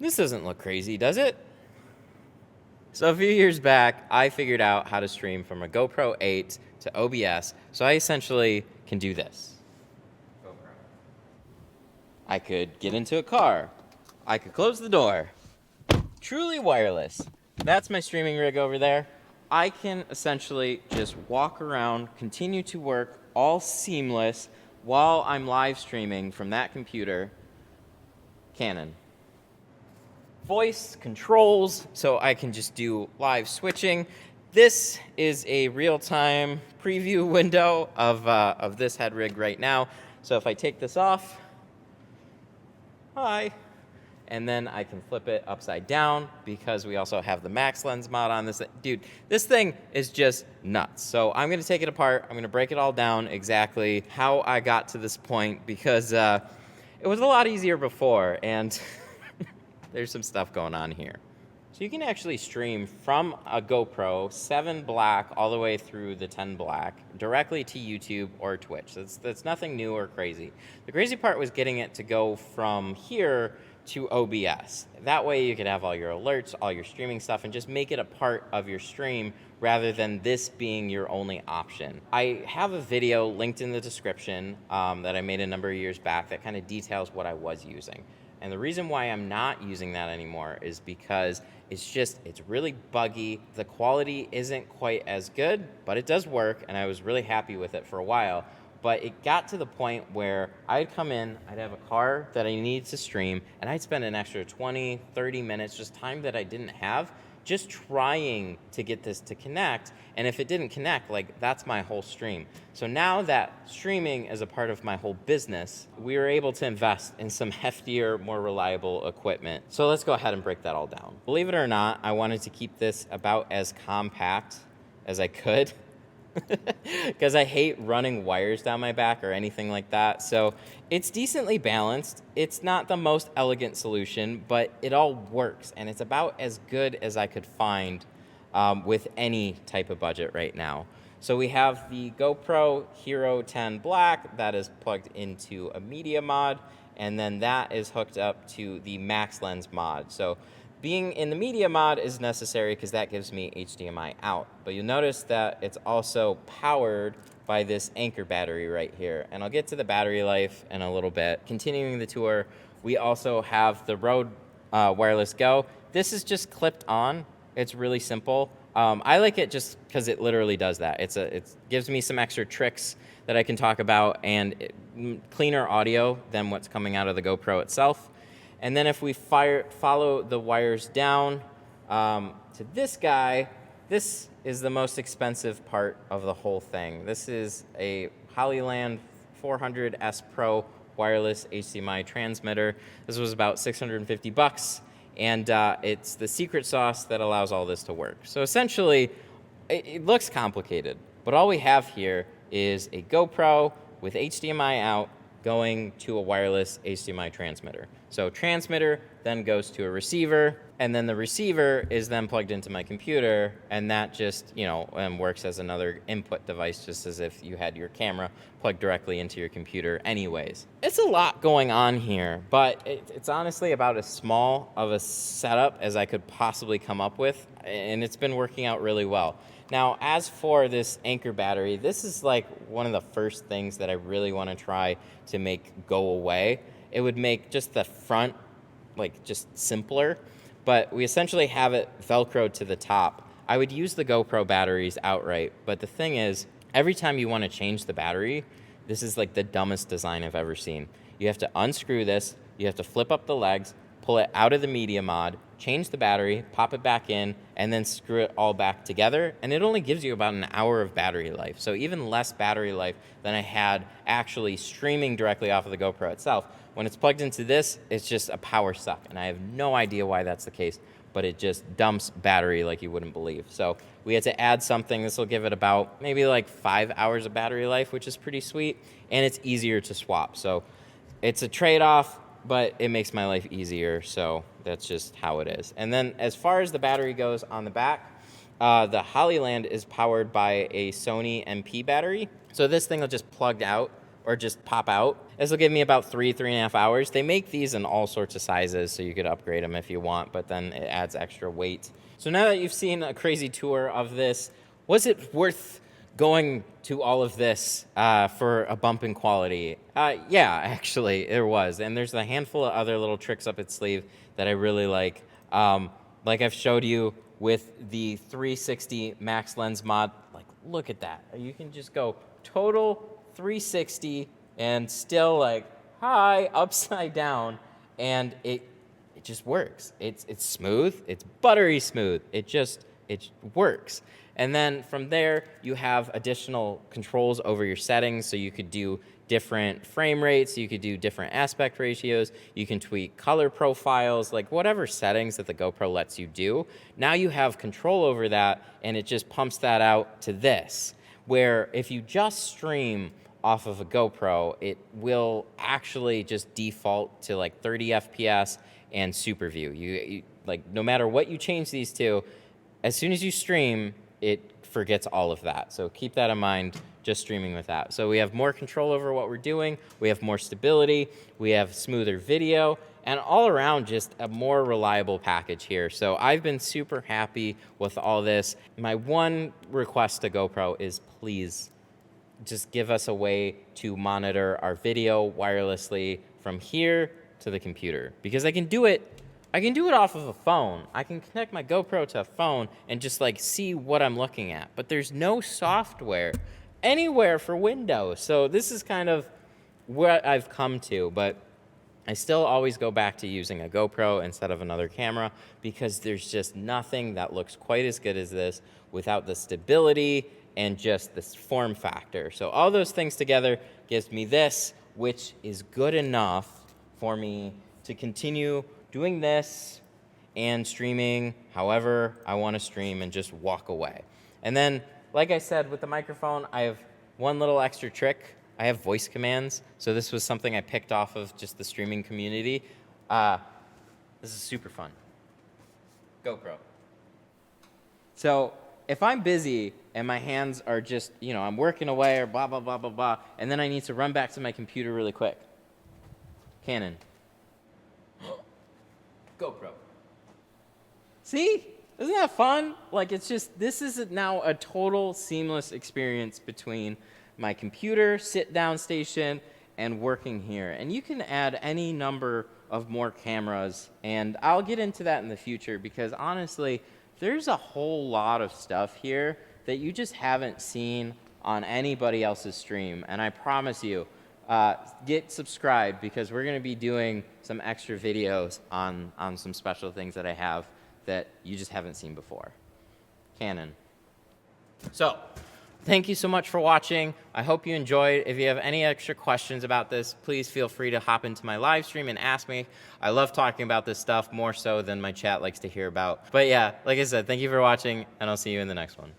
This doesn't look crazy, does it? So a few years back, I figured out how to stream from a GoPro 8 to OBS, so I essentially can do this. GoPro. I could get into a car. I could close the door. Truly wireless. That's my streaming rig over there. I can essentially just walk around, continue to work, all seamless, while I'm live streaming from that computer. Canon. Voice controls, so I can just do live switching. This is a real-time preview window of this head rig right now. So if I take this off, hi, and then I can flip it upside down because we also have the max lens mod on this. Dude, this thing is just nuts. So I'm gonna take it apart. I'm gonna break it all down exactly how I got to this point because it was a lot easier before, and there's some stuff going on here. So you can actually stream from a GoPro 7 black all the way through the 10 black directly to YouTube or Twitch. That's nothing new or crazy. The crazy part was getting it to go from here to OBS. That way you could have all your alerts, all your streaming stuff, and just make it a part of your stream rather than this being your only option. I have a video linked in the description that I made a number of years back that kind of details what I was using. And the reason why I'm not using that anymore is because it's really buggy. The quality isn't quite as good, but it does work, and I was really happy with it for a while. But it got to the point where I'd come in, I'd have a car that I needed to stream, and I'd spend an extra 20, 30 minutes, just time that I didn't have, just trying to get this to connect. And if it didn't connect, like, that's my whole stream. So now that streaming is a part of my whole business, we were able to invest in some heftier, more reliable equipment. So let's go ahead and break that all down. Believe it or not, I wanted to keep this about as compact as I could because I hate running wires down my back or anything like that. So it's decently balanced. It's not the most elegant solution, but it all works, and it's about as good as I could find with any type of budget right now. So we have the GoPro Hero 10 Black that is plugged into a media mod, and then that is hooked up to the max lens mod. So being in the media mod is necessary because that gives me HDMI out. But you'll notice that it's also powered by this Anker battery right here. And I'll get to the battery life in a little bit. Continuing the tour, we also have the Rode Wireless Go. This is just clipped on. It's really simple. I like it just because it literally does that. It gives me some extra tricks that I can talk about, and cleaner audio than what's coming out of the GoPro itself. And then if we follow the wires down to this guy, this is the most expensive part of the whole thing. This is a Hollyland 400S Pro wireless HDMI transmitter. This was about 650 bucks, and it's the secret sauce that allows all this to work. So essentially, it looks complicated, but all we have here is a GoPro with HDMI out going to a wireless HDMI transmitter. So transmitter then goes to a receiver, and then the receiver is then plugged into my computer, and that just, works as another input device, just as if you had your camera plugged directly into your computer anyways. It's a lot going on here, but it's honestly about as small of a setup as I could possibly come up with, and it's been working out really well. Now, as for this Anker battery, this is like one of the first things that I really want to try to make go away. It would make just the front just simpler, but we essentially have it Velcroed to the top. I would use the GoPro batteries outright, but the thing is, every time you want to change the battery, this is like the dumbest design I've ever seen. You have to unscrew this, you have to flip up the legs, pull it out of the media mod, change the battery, pop it back in, and then screw it all back together. And it only gives you about an hour of battery life. So even less battery life than I had actually streaming directly off of the GoPro itself. When it's plugged into this, it's just a power suck. And I have no idea why that's the case, but it just dumps battery like you wouldn't believe. So we had to add something. This will give it about maybe like 5 hours of battery life, which is pretty sweet. And it's easier to swap. So it's a trade-off, but it makes my life easier, so that's just how it is. And then as far as the battery goes on the back, the Hollyland is powered by a Sony MP battery. So this thing will just plug out or just pop out. This will give me about 3.5 hours. They make these in all sorts of sizes, so you could upgrade them if you want, but then it adds extra weight. So now that you've seen a crazy tour of this, was it worth going to all of this for a bump in quality? Yeah, actually, there was. And there's a handful of other little tricks up its sleeve that I really like. Like I've showed you with the 360 max lens mod. Like, look at that. You can just go total 360 and still like, hi, upside down. And it just works. It's smooth. It's buttery smooth. It works. And then from there, you have additional controls over your settings. So you could do different frame rates. You could do different aspect ratios. You can tweak color profiles, like whatever settings that the GoPro lets you do. Now you have control over that, and it just pumps that out to this, where if you just stream off of a GoPro, it will actually just default to like 30 FPS and super view. You like, no matter what you change these to, as soon as you stream, it forgets all of that. So keep that in mind, just streaming with that. So we have more control over what we're doing. We have more stability. We have smoother video, and all around just a more reliable package here. So I've been super happy with all this. My one request to GoPro is please just give us a way to monitor our video wirelessly from here to the computer, because I can do it off of a phone. I can connect my GoPro to a phone and just like see what I'm looking at, but there's no software anywhere for Windows. So this is kind of where I've come to, but I still always go back to using a GoPro instead of another camera, because there's just nothing that looks quite as good as this without the stability and just this form factor. So all those things together gives me this, which is good enough for me to continue doing this and streaming however I want to stream and just walk away. And then, like I said, with the microphone, I have one little extra trick. I have voice commands. So this was something I picked off of just the streaming community. This is super fun. GoPro. So if I'm busy and my hands are just, I'm working away or blah, blah, blah, blah, blah, and then I need to run back to my computer really quick. Canon. GoPro. See? Isn't that fun? Like, it's just, this is now a total seamless experience between my computer, sit-down station, and working here. And you can add any number of more cameras, and I'll get into that in the future, because honestly, there's a whole lot of stuff here that you just haven't seen on anybody else's stream. And I promise you, get subscribed, because we're going to be doing some extra videos on some special things that I have that you just haven't seen before. Canon. So, thank you so much for watching. I hope you enjoyed. If you have any extra questions about this, please feel free to hop into my live stream and ask me. I love talking about this stuff more so than my chat likes to hear about. But yeah, like I said, thank you for watching, and I'll see you in the next one.